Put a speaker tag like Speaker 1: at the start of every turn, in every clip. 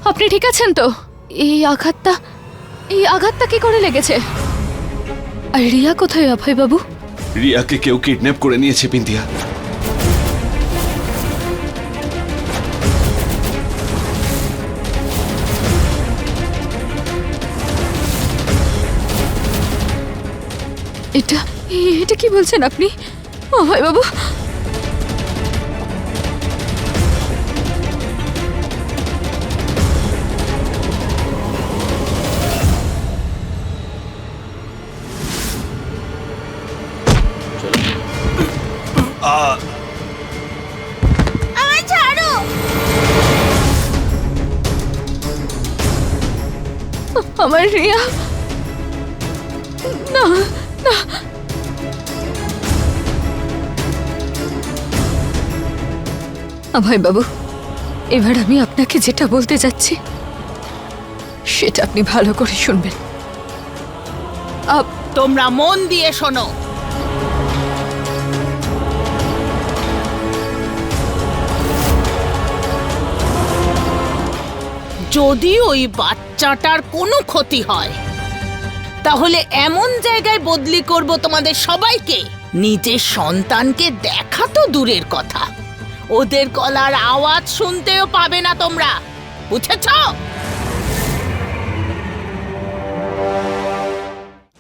Speaker 1: আপনি ঠিক আছেন তো? এই আঘাতটা কি করে লেগেছে? আর রিয়া কোথায় অভয় বাবু?
Speaker 2: রিয়াকে কেউ কিডন্যাপ করে নিয়েছে বিন্দিয়া।
Speaker 1: এটা এটা কি বলছেন আপনি অভয় বাবু?
Speaker 3: আমায় ছাড়ো।
Speaker 1: আমার রিয়া, না না, অভয় বাবু, এবার আমি আপনাকে যেটা বলতে যাচ্ছি সেটা আপনি ভালো করে শুনবেন।
Speaker 3: তোমরা মন দিয়ে শোনো। যদি ওই বাচ্চাটার কোনো ক্ষতি হয় তাহলে এমন জায়গায় বদলি করব তোমাদের সবাইকে, নিজের সন্তানকে দেখা তো দূরের কথা, ওদের গলার আওয়াজ শুনতেও পাবে না তোমরা, বুঝেছ?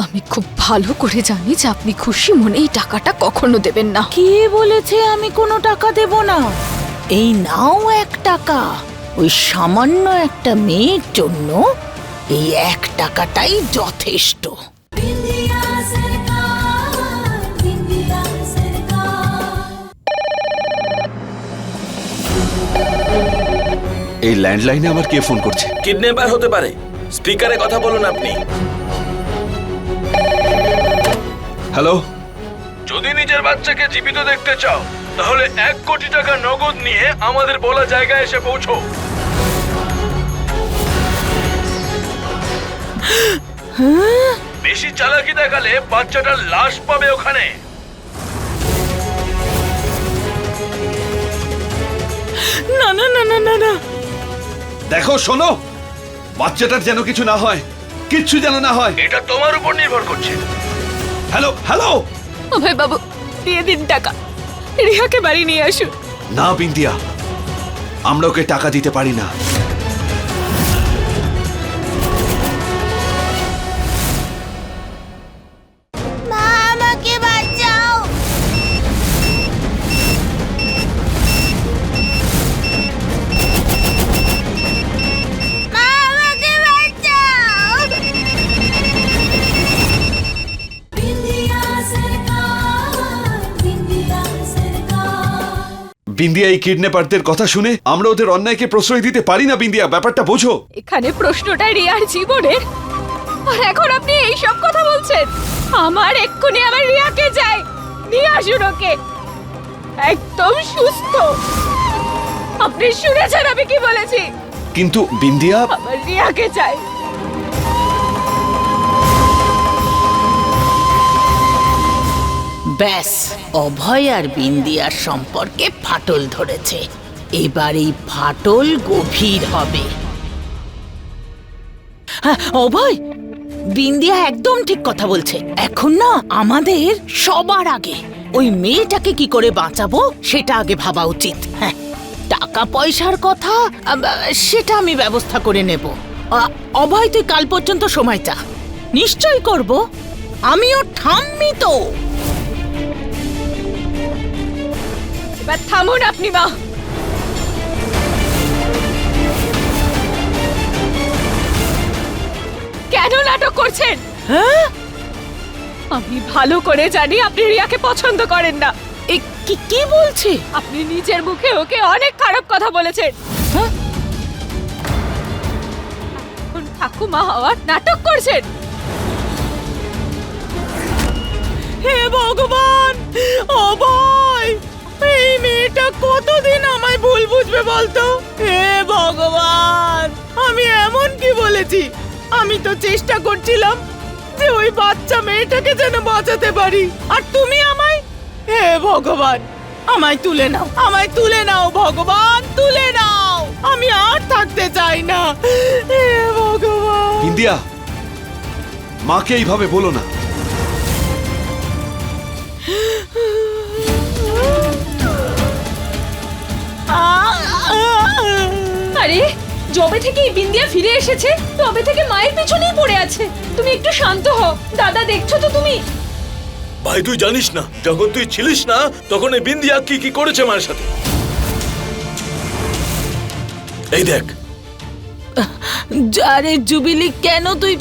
Speaker 1: আমি খুব ভালো করে জানি যে আপনি খুশি মনে এই টাকাটা কখনো দেবেন না।
Speaker 3: কে বলেছে আমি কোনো টাকা দেব না? এই নাও 1 টাকা। ওই সামান্য একটা মেয়ের জন্য এই 1 টাকাটাই যথেষ্ট।
Speaker 2: এই ল্যান্ডলাইনে আমার কে ফোন করছে?
Speaker 4: কিডন্যাপার হতে পারে। স্পিকারে কথা বলুন আপনি।
Speaker 2: হ্যালো,
Speaker 4: যদি নিজের বাচ্চাকে জীবিত দেখতে চাও তাহলে 1 কোটি টাকা নগদ নিয়ে আমাদের বলা জায়গায় এসে পৌঁছো। বেশি চালাকি দেখালে বাচ্চাটার লাশ পাবে ওখানে।
Speaker 3: না না না না না না,
Speaker 2: দেখো শোনো, বাচ্চাটার যেন কিছু না হয়, কিচ্ছু যেন না হয়।
Speaker 4: এটা তোমার উপর নির্ভর করছে।
Speaker 2: হ্যালো হ্যালো,
Speaker 1: অভয় বাবু, দিয়ে দিন টাকা, রিয়াকে বাড়ি নিয়ে আসুন।
Speaker 2: না বিন্দিয়া, আমরা ওকে টাকা দিতে পারি না।
Speaker 3: মা আমাকে বাঁচাও। মা আমাকে বাঁচাও।
Speaker 2: বিন্দিয়া, এই কিডন্যাপারদের কথা শুনে আমরা ওদের অন্যায়কে প্রশ্রয় দিতে পারি না। বিন্দিয়া, ব্যাপারটা বোঝো।
Speaker 1: এখানে প্রশ্নটা রিয়ার জীবনের, আর এখন আপনি এই সব কথা বলছেন। আমার এক্ষুনি আমার রিয়াকে চাই, নিয়ে আসুন ওকে, একদম সুস্থ। আপনি শুনেছেন আমি কি বলেছি?
Speaker 2: কিন্তু বিন্দিয়া,
Speaker 1: আমার রিয়াকে চাই।
Speaker 3: ব্যাস, অভয় আর বিন্দিয়ার সম্পর্কে ফাটল ধরেছে। এবার এই ফাটল গভীর হবে। হ্যাঁ, অভয়, বিন্দিয়া একদম ঠিক কথা বলছে। এখন না আমাদের সবার আগে ওই মেয়েটাকে কি করে বাঁচাবো সেটা আগে ভাবা উচিত। হ্যাঁ, টাকা পয়সার কথা সেটা আমি ব্যবস্থা করে নেব। অভয়, তুই কাল পর্যন্ত সময় চা। নিশ্চয়ই করব, আমিও ঠাম্মি তো।
Speaker 1: এবার থামুন আপনি মা। কেন নাটক করছেন?
Speaker 3: হ্যাঁ,
Speaker 1: আমি ভালো করে জানি আপনি রিয়াকে পছন্দ করেন না।
Speaker 3: কি বলছে?
Speaker 1: আপনি নিজের মুখে ওকে অনেক খারাপ কথা বলেছেন।
Speaker 3: হ্যাঁ?
Speaker 1: এখন ঠাকুমা হওয়ার নাটক করছেন।
Speaker 3: হে ভগবান, অভয়, এই মেয়েটা কতদিন আমায় ভুল বুঝবে বলতো? হে ভগবান, আমি এমন কি বলেছি? আমি তো চেষ্টা করছিলাম যে ওই বাচ্চা মেয়েটাকে যেন বাঁচাতে পারি, আর তুমি আমায়, হে ভগবান, আমায় তুলে নাও, আমায় তুলে নাও ভগবান, তুলে নাও। আমি আর থাকতে চাই না। হে ভগবান।
Speaker 2: বিন্দিয়া, মাকে এইভাবে বলো না।
Speaker 1: আরে যবে থেকে এই বিন্দিয়া ফিরে এসেছে তবে থেকে মায়ের পিছনেই পড়ে আছে। তুমি একটু শান্ত হও। দাদা দেখছো তো তুমি?
Speaker 4: ভাই তুই জানিস না, যখন তুই ছিলিস না তখন এই বিন্দিয়া কি কি করেছে মায়ের সাথে। এই দেখ।
Speaker 3: আরে জুবিলি, কেন তুই?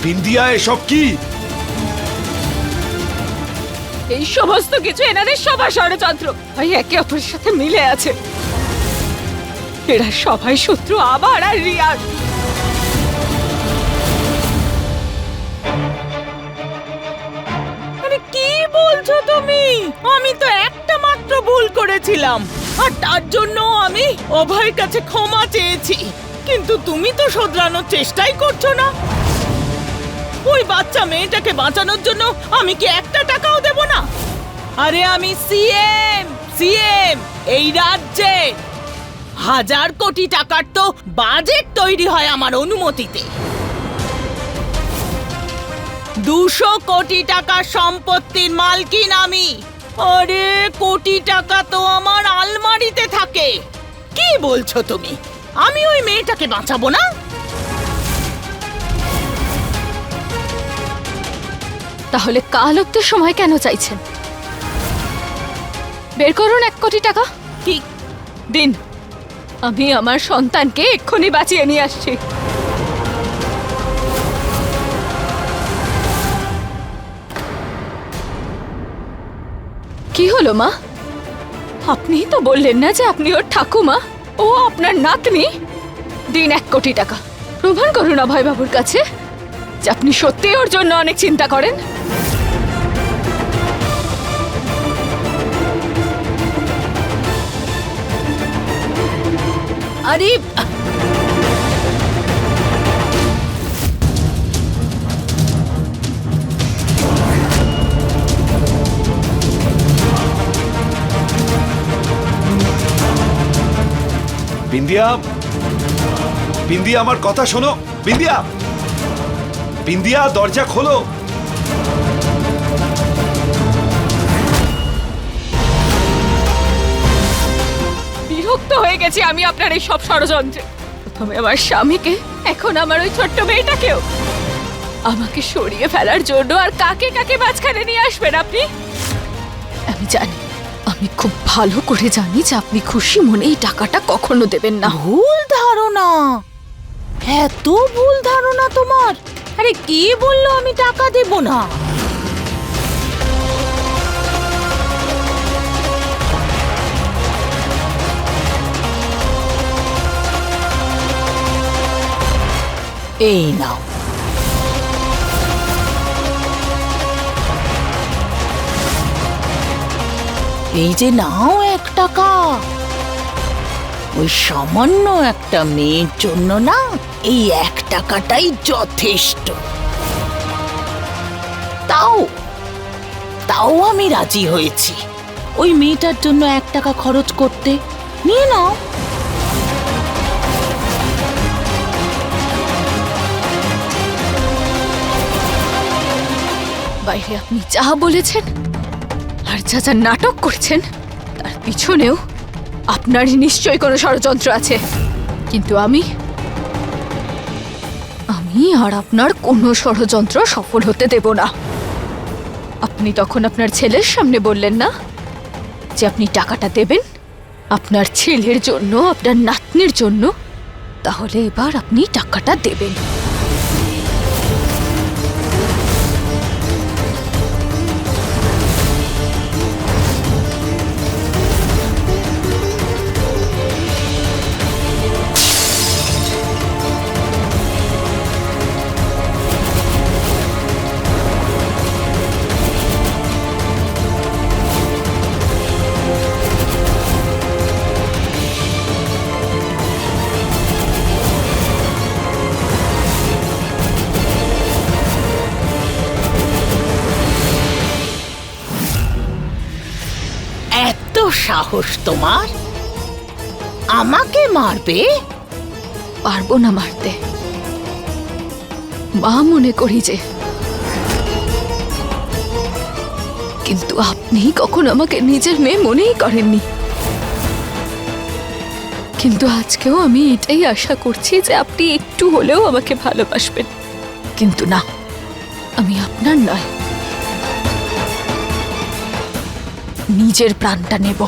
Speaker 2: বিন্দিয়া, এসব কি?
Speaker 1: এই সমস্ত কিছু এনাদের সবার ষড়যন্ত্র। ভাই একে অপরের সাথে মিলে আছে। এরা সবাই শত্রু আবার আর রিয়ার।
Speaker 3: আরে কি বলছো তুমি? আমি তো একটা মাত্র ভুল করেছিলাম, আর তার জন্য আমি অভয়ের কাছে ক্ষমা চেয়েছি। কিন্তু তুমি তো শোধরানোর চেষ্টাই করছো না। ওই বাচ্চা মেয়েটাকে বাঁচানোর জন্য আমি কি একটা টাকাও দেব না? আরে আমি সিএম এই রাজ্যে। 1000 কোটি টাকার তো বাজেট তৈরি হয় আমার অনুমতিতে। 200 কোটি টাকার সম্পত্তির মালকিন আমি। আরে কোটি টাকা তো আমার আলমারিতে থাকে। কি বলছো তুমি? আমি ওই মেয়েটাকে বাঁচাবো না?
Speaker 1: তাহলে কাল অব্দি সময় কেন চাইছেন? বের করুন 1 কোটি টাকা।
Speaker 3: কি
Speaker 1: দিন, আমি আমার সন্তানকে এক্ষুনি বাঁচিয়ে নিয়ে আসছি। কি হলো মা? আপনি তো বললেন না যে আপনি ওর ঠাকুমা, ও আপনার নাতনি। দিন 1 কোটি টাকা। প্রমাণ করুন অভয় বাবুর কাছে যে আপনি সত্যি ওর জন্য অনেক চিন্তা করেন।
Speaker 3: আরে
Speaker 2: বিন্দিয়া, বিন্দিয়া, আমার কথা শোনো। বিন্দিয়া, বিন্দিয়া, দরজা খোলো।
Speaker 1: বিরক্ত হয়ে গেছি আমি আপনার এই সব ষড়যন্ত্রে। প্রথমে আমার স্বামীকে, এখন আমার ওই ছোট্ট মেয়েটাকেও। আমাকে সরিয়ে ফেলার জন্য আর কাকে কাকে মাঝখানে নিয়ে আসবেন আপনি? আমি জানি, আমি খুব ভালো করে জানি যে আপনি খুশি মনে এই টাকাটা কখনো দেবেন না।
Speaker 3: ভুল ধারণা, এত ভুল ধারণা তোমার? আরে কে বললো আমি টাকা দেব না? এই নাও। এই যে নাও 1 টাকা। ওই সামান্য একটা মেয়ের জন্য না এই 1 টাকাটাই যথেষ্ট। তাও তাও আমি রাজি হয়েছি ওই মেয়েটার জন্য 1 টাকা খরচ করতে। নিয়ে নাও।
Speaker 1: বাইরে আপনি যা বলেছেন আর যা যা নাটক করছেন তার পিছনেও আপনারই নিশ্চয়ই কোনো ষড়যন্ত্র আছে। কিন্তু আমি আর আপনার কোনো ষড়যন্ত্র সফল হতে দেব না। আপনি তখন আপনার ছেলের সামনে বললেন না যে আপনি টাকাটা দেবেন আপনার ছেলের জন্য, আপনার নাতনির জন্য। তাহলে এবার আপনি টাকাটা দেবেন।
Speaker 3: সাহস তোমার? আমাকে মারবে?
Speaker 1: পারবো না মারতে। মা মনে করি যে, কিন্তু আপনি কখনো আমাকে নিজের মেয়ে মনেই করেননি। কিন্তু আজকেও আমি এটাই আশা করছি যে আপনি একটু হলেও আমাকে ভালোবাসবেন। কিন্তু না, আমি আপনার নয়, নিজের প্রাণটা নেব।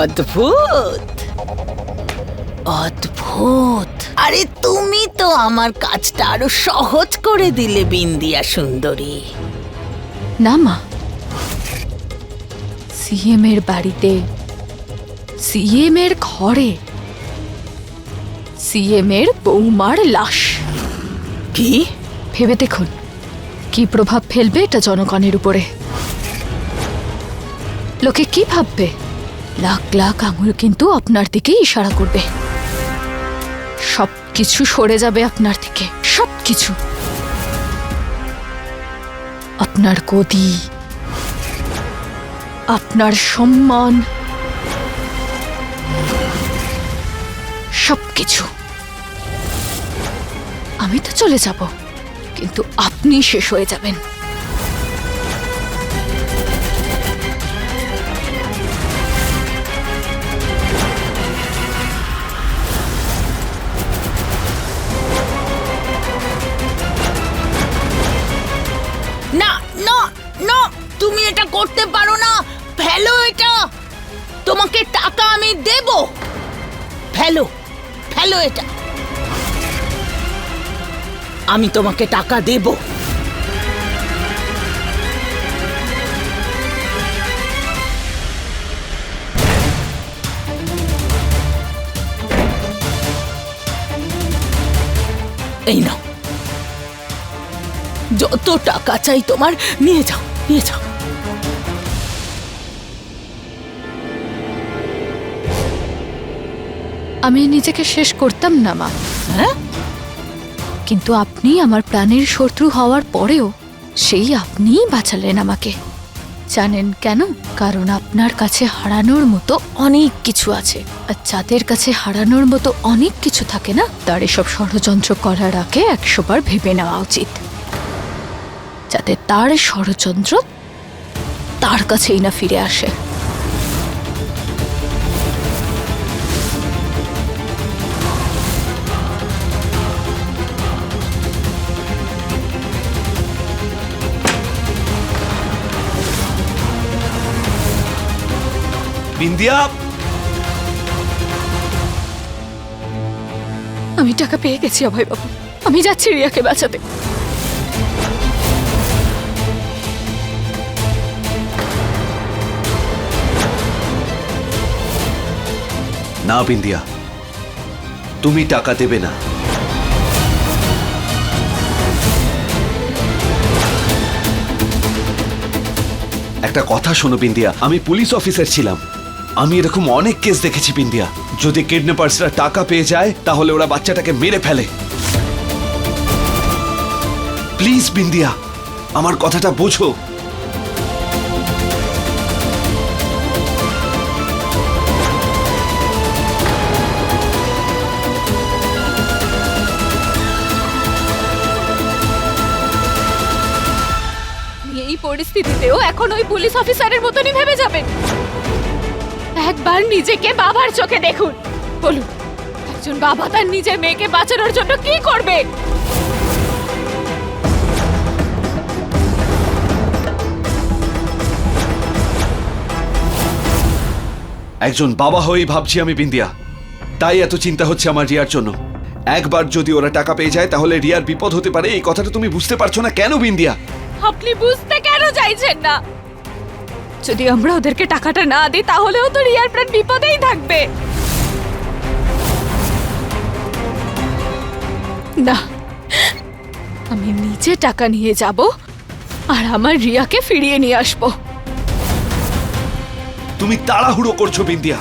Speaker 3: অদ্ভুত, অদ্ভুত। আরে তুমি তো আমার কাজটা আরো সহজ করে দিলে বিন্দিয়া সুন্দরী।
Speaker 1: না মা, সিএম এর বাড়িতে, সিএম এর ঘরে সিএম এর বৌমার লাশ।
Speaker 3: কি?
Speaker 1: ভেবে দেখুন কি প্রভাব ফেলবে এটা জনগণের উপরে। লোকে কি ভাববে? লাখ লাখ আঙুল কিন্তু আপনার দিকেই ইশারা করবে। সবকিছু সরে যাবে আপনার থেকে, সবকিছু। আপনার গদি, আপনার সম্মান, সবকিছু। আমি তো চলে যাব, কিন্তু আপনি শেষ হয়ে যাবেন।
Speaker 3: না না না, তুমি এটা করতে পারো না। ফেলো এটা। তোমাকে টাকা আমি দেব। ফেলো, ফেলো এটা। আমি তোমাকে টাকা দেব। এই নাও, যত টাকা চাই তোমার নিয়ে যাও, নিয়ে যাও।
Speaker 1: আমি নিজেকে শেষ করতাম না মা,
Speaker 3: হ্যাঁ?
Speaker 1: কিন্তু আপনি আমার প্রাণের শত্রু হওয়ার পরেও সেই আপনিই বাঁচালেন আমাকে। জানেন কেন? কারণ আপনার কাছে হারানোর মতো অনেক কিছু আছে, আর যাদের কাছে হারানোর মতো অনেক কিছু থাকে না, তার এসব ষড়যন্ত্র করার আগে 100 বার ভেবে নেওয়া উচিত, যাতে তার ষড়যন্ত্র তার কাছেই না ফিরে আসে।
Speaker 2: বিন্দিয়া,
Speaker 1: আমি টাকা পেয়ে গেছি অভয় বাবু, আমি যাচ্ছি রিয়াকে বাঁচাতে।
Speaker 2: না বিন্দিয়া, তুমি টাকা দেবে না। একটা কথা শোনো বিন্দিয়া, আমি পুলিশ অফিসার ছিলাম। আমি এরকম অনেক কেস দেখেছি বিন্দিয়া। যদি কিডন্যাপার্সরা টাকা পেয়ে যায় তাহলে ওরা বাচ্চাটাকে মেরে ফেলে। প্লিজ বিন্দিয়া, আমার কথাটা বোঝো।
Speaker 1: এই পরিস্থিতিতেও এখন ওই পুলিশ অফিসারের মতনই ভেবে যাবেন? একবার নিজেকে বাবার চোখে দেখুন। বলুন, একজন বাবা তার নিজের মেয়েকে বাঁচানোর জন্য কি করবে?
Speaker 2: একজন বাবা হয়েই ভাবছি আমি বিন্দিয়া, তাই এত চিন্তা হচ্ছে আমার রিয়ার জন্য। একবার যদি ওরা টাকা পেয়ে যায় তাহলে রিয়ার বিপদ হতে পারে। এই কথাটা তুমি বুঝতে পারছো না কেন বিন্দিয়া?
Speaker 1: আপনি বুঝতে কেন চাইছেন না? যদি আমরা ওদেরকে টাকাটা না দিই তাহলেও তো রিয়ার প্রাণ বিপদেই থাকবে। না, আমি নিজে টাকা নিয়ে যাব আর আমার রিয়াকে ফিরিয়ে নিয়ে আসবো।
Speaker 2: তুমি তাড়াহুড়ো করছো বিন্দিয়া।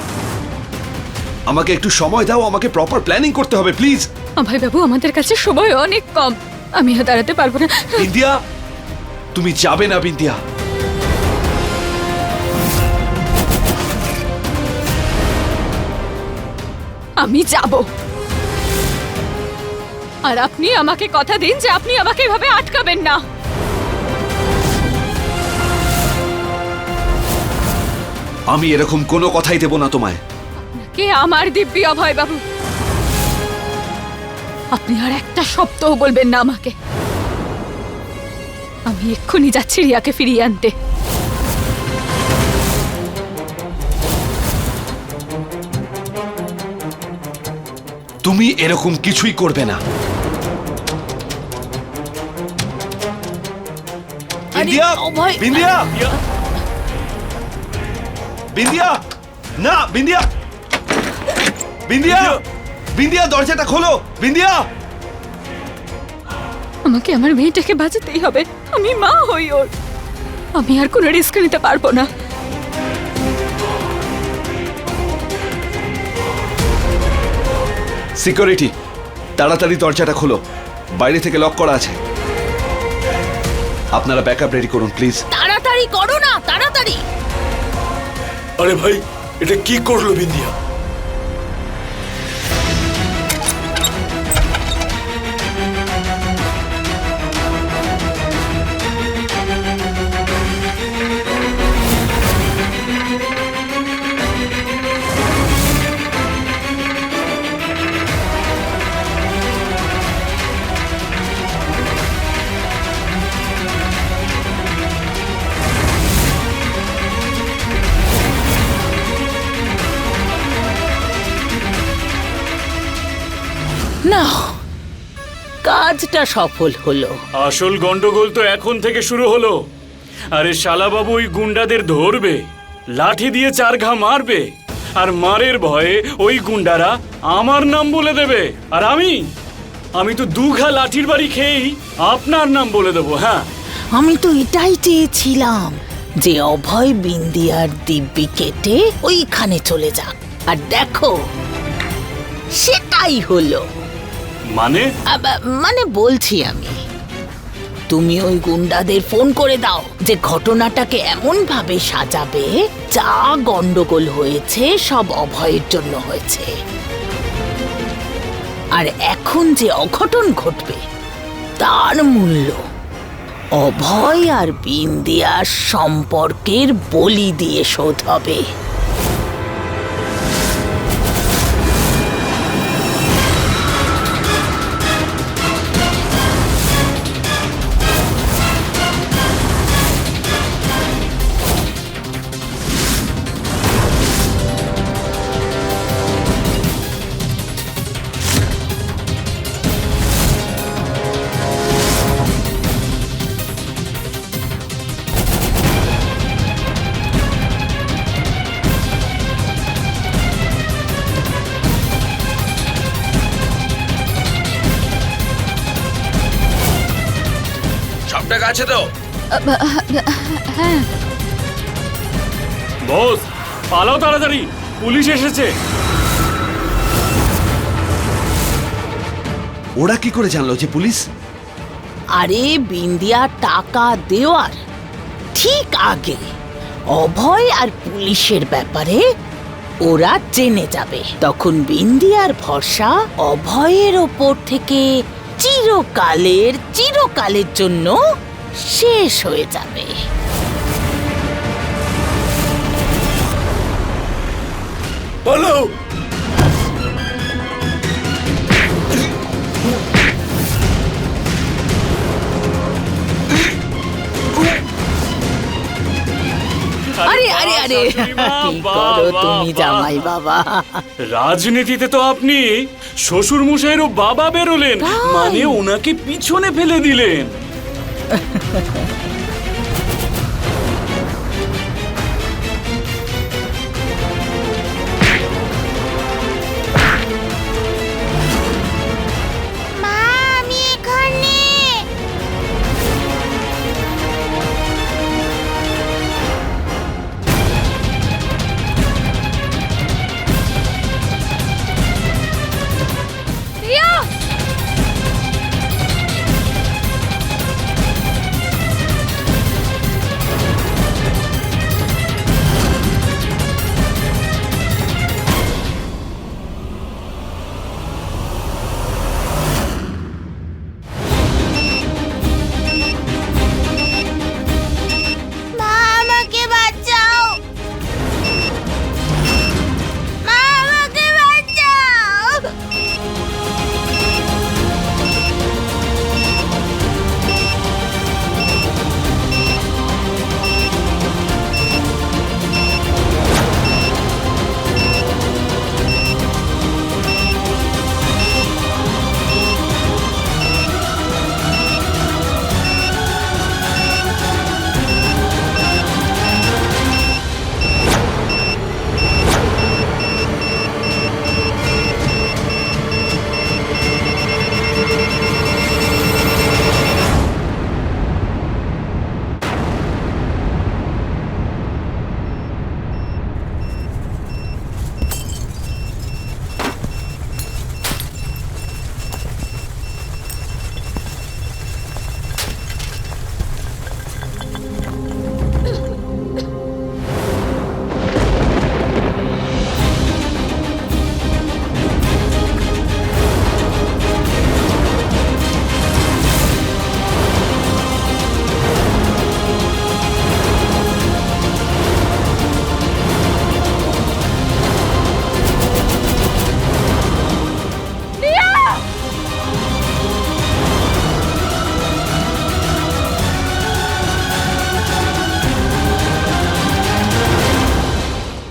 Speaker 2: আমাকে একটু সময় দাও, আমাকে প্রপার প্ল্যানিং করতে হবে প্লিজ।
Speaker 1: অভয় বাবু, আমাদের কাছে সময় অনেক কম। আমি আর দাঁড়াতে পারবো না।
Speaker 2: বিন্দিয়া, তুমি যাবে না বিন্দিয়া।
Speaker 1: আমি যাব। আর আপনি আমাকে কথা দিন যে আপনি আমাকে এভাবে আটকাবেন না।
Speaker 2: আমি এরকম কোনো কথাই দেব না তোমায়।
Speaker 1: কে আমার দিব্যি অভয় বাবু, আপনি আর একটা শব্দও বলবেন না আমাকে। আমি এক্ষুনি যাচ্ছি রিয়াকে ফিরিয়ে আনতে।
Speaker 2: তুমি এরকম কিছুই করবে না। বিন্দিয়া,
Speaker 3: অভয়!
Speaker 2: বিন্দিয়া, বিন্দিয়া, না বিন্দিয়া, বিন্দিয়া, বিন্দিয়া দরজাটা খোলো। বিন্দিয়া,
Speaker 1: আমাকে আমার মেয়েটাকে বাঁচাতেই হবে। আমি মা হই ওর। আমি আর কোনো রিস্ক নিতে পারবো না।
Speaker 2: সিকিউরিটি, তাড়াতাড়ি দরজাটা খোলো, বাইরে থেকে লক করা আছে। আপনারা ব্যাকআপ রেডি করুন প্লিজ।
Speaker 3: তাড়াতাড়ি করো না, তাড়াতাড়ি।
Speaker 4: আরে ভাই, এটা কি করলো বিন্দিয়া?
Speaker 3: না, কাজটা সফল হলো।
Speaker 5: আসল গন্ডগোল তো এখন থেকে শুরু হলো। আরে শালাবাবু ওই গুন্ডাদের ধরবে, লাঠি দিয়ে 4 ঘা মারবে, আর মারের ভয়ে ওই গুন্ডারা আমার নাম বলে দেবে। আর আমি তো 2 ঘা লাঠির বাড়ি খেয়েই আপনার নাম বলে দেবো। হ্যাঁ,
Speaker 3: আমি তো এটাই চেয়েছিলাম যে অভয় বিন্দিয়ার দিব্যি কেটে ওইখানে চলে যাক। আর দেখো, সেটাই হলো।
Speaker 5: মানে
Speaker 3: মানে বলছি আমি, তুমি ওই গুন্ডাদের ফোন করে দাও যে ঘটনাটাকে এমন ভাবে সাজাবে যা গন্ডগোল হয়েছে সব অভয়ের জন্য হয়েছে। আর এখন যে অঘটন ঘটবে তার মূল্য অভয় আর বিন্দিয়ার সম্পর্কের বলি দিয়ে শোধ হবে।
Speaker 4: সব টাকা আছে তো?
Speaker 1: হ্যাঁ,
Speaker 5: বস, পালাও তাড়াতাড়ি, পুলিশ এসেছে।
Speaker 2: ওরা কি করে জানলো যে পুলিশ?
Speaker 3: আরে বিন্দিয়া টাকা দেওয়ার ঠিক আগে অভয় আর পুলিশের ব্যাপারে ওরা জেনে যাবে। তখন বিন্দিয়ার ভরসা অভয়ের ওপর থেকে চিরকালের জন্য শেষ হয়ে যাবে।
Speaker 4: বলো।
Speaker 3: আরে আরে আরে, কি করো তুমি জামাই বাবা?
Speaker 5: রাজনীতিতে তো আপনি শ্বশুর মশাইয়েরও বাবা বেরোলেন, মানে ওনাকে পিছনে ফেলে দিলেন।